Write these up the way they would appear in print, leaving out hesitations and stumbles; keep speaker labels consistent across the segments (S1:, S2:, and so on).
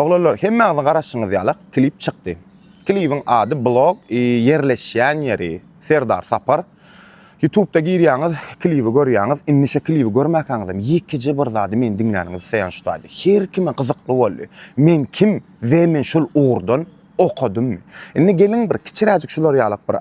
S1: Oglanlar, hemmäňiziň garaşyňyzy ýaly klip çykdy. Klibiň ady blog yerleşýän ýeri Serdar Sapar. YouTube'da girýäňiz, klibi görýäňiz, innişe klibi görmäkäňizem ýekije bir zady men diňläniňizi seýän şutaýdy. Her kime gyzykly boldy. Men kim we men şol uğurdan okudum. Indi gelin bir kiçiräjik şular ýalyk bir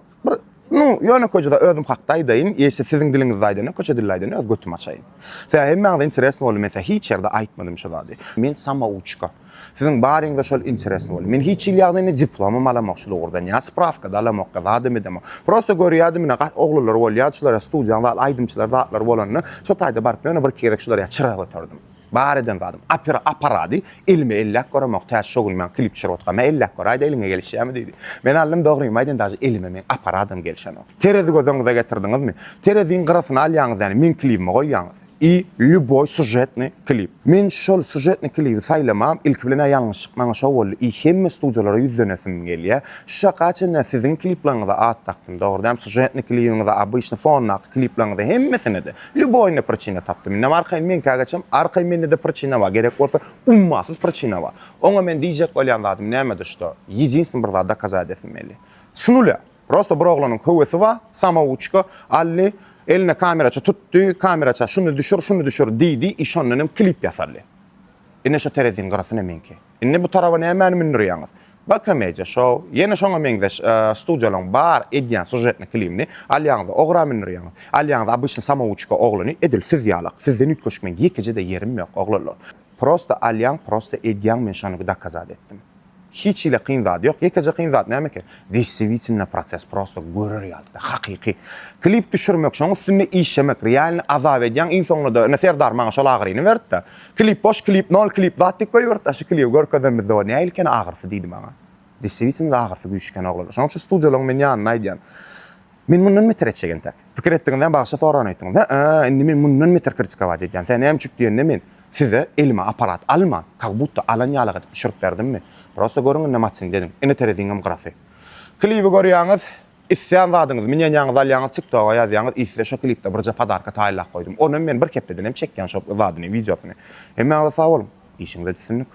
S1: ýöne köjede özüm hakdaýdyn, ýese siziň diliňizde aýdyny, köçe dillaýdyny öz götüm açaýyn. Sen hemmäňize interesli bolup mesela hiç ýerde aýtmadym şu zady. Men samouçka. Siziň baryňyzda şol interesli bolup. Men hiç ýylýagdyny diplomam alamak şol ugurdan ýa spravka da alamak zady edemem. Prosta görýärdim mene oglanlar bolýar, şulara studiýada aýdymçylar zatlar bolanyny, şo taýda baryp ýöne bir kerek şulara çyra götürdüm. Bareden zadım. Aparady elime ellek göremek täş şogul men klip çyrypatga. Men ellek göräýdi eliňe gelişýärmi diýdi. Men alym dogry maýdan daşy elime men aparadym gelişen. Terezi gözüňize getirdiňizmi? Tereziň gyrasına alýaňyz ýani men klipimi goýýaňyz. Любой сюжетный клип. Men şol sюжетный klipi saýlamam, ilk bilen ýalňyşlyk maňa şo boldy. Hemme studiýalara ýüzlenesim gelýär. Şu gaçynda siziň kliplaryňyza at taktym. Dogrydan sюжетный klipiňize обычно fonnak kliplaryňyza hemmesine de любойny prичина tapdym. Näme arkaýyn men kagaçam, arkaýyn mende de prичина bar. Gerek bolsa ummasız prичина bar. Oňa men diýjek bolýan zadym näme de şo? Единственный bir zada kaza edesim meli. Sunula. Prosta bir oglanyň höwesi bar, samouçka, alli eline kameraça tuttu, kameraça şunu düşür diýdi, işonlanym klip ýasarly. Ine şo tereziň garasyna menki. Ine bu tarawa näme mindirýäňiz? Bakameja şo, ýene şoňa meňde studiýalaryň bar edýän sюжетny klipni alýaňyza ogra mindirýäňiz. Alýaňyza обычно samouçka oglany edil siz ýalyk. Sizden ütköşmek ýekije de ýerim ýok oglanlar. Prosta alýaň, prosta edýän men şonu dokazat etdim. Hiç ile kıyın zat yok. Yekece kıyın zat näme ki? Действительно proces prosto görür ýaldy. Hakyky. Klip düşürmek şoň üstüne işemek, real azap edýän insonlarda Serdar maňa şol agyryny berdi. Klip boş klip, nol klip zat dik goýberdi. Şu klip görkezem de näme ilken agyrsy diýdi maňa. Действительно agyrsy güýşken oglanlar. Şoň şu studiýalaryň men ýanyna aýdýan. Men mundan meter etjegen tak. Pikir etdiňden başga soran aýtdyň. Indi men mundan meter kritika edýän. Sen näme çüp diýende men size elime aparat alma, как будто alan ýalyk edip düşürip berdimmi? Prosta görüňiz näme atsyň dedim. Ene tereziňim gyrasy. Klibi görýäňiz, isýan zadyňyz, men ýanyňyz alýaňyz TikTok'a ýazýaňyz, isle şo klipde bir padarka taýlap goýdum. Onu men bir kepden hem çekýän şo zadyny, videosyny. Hemme sag bolun. İşiňde düşündik.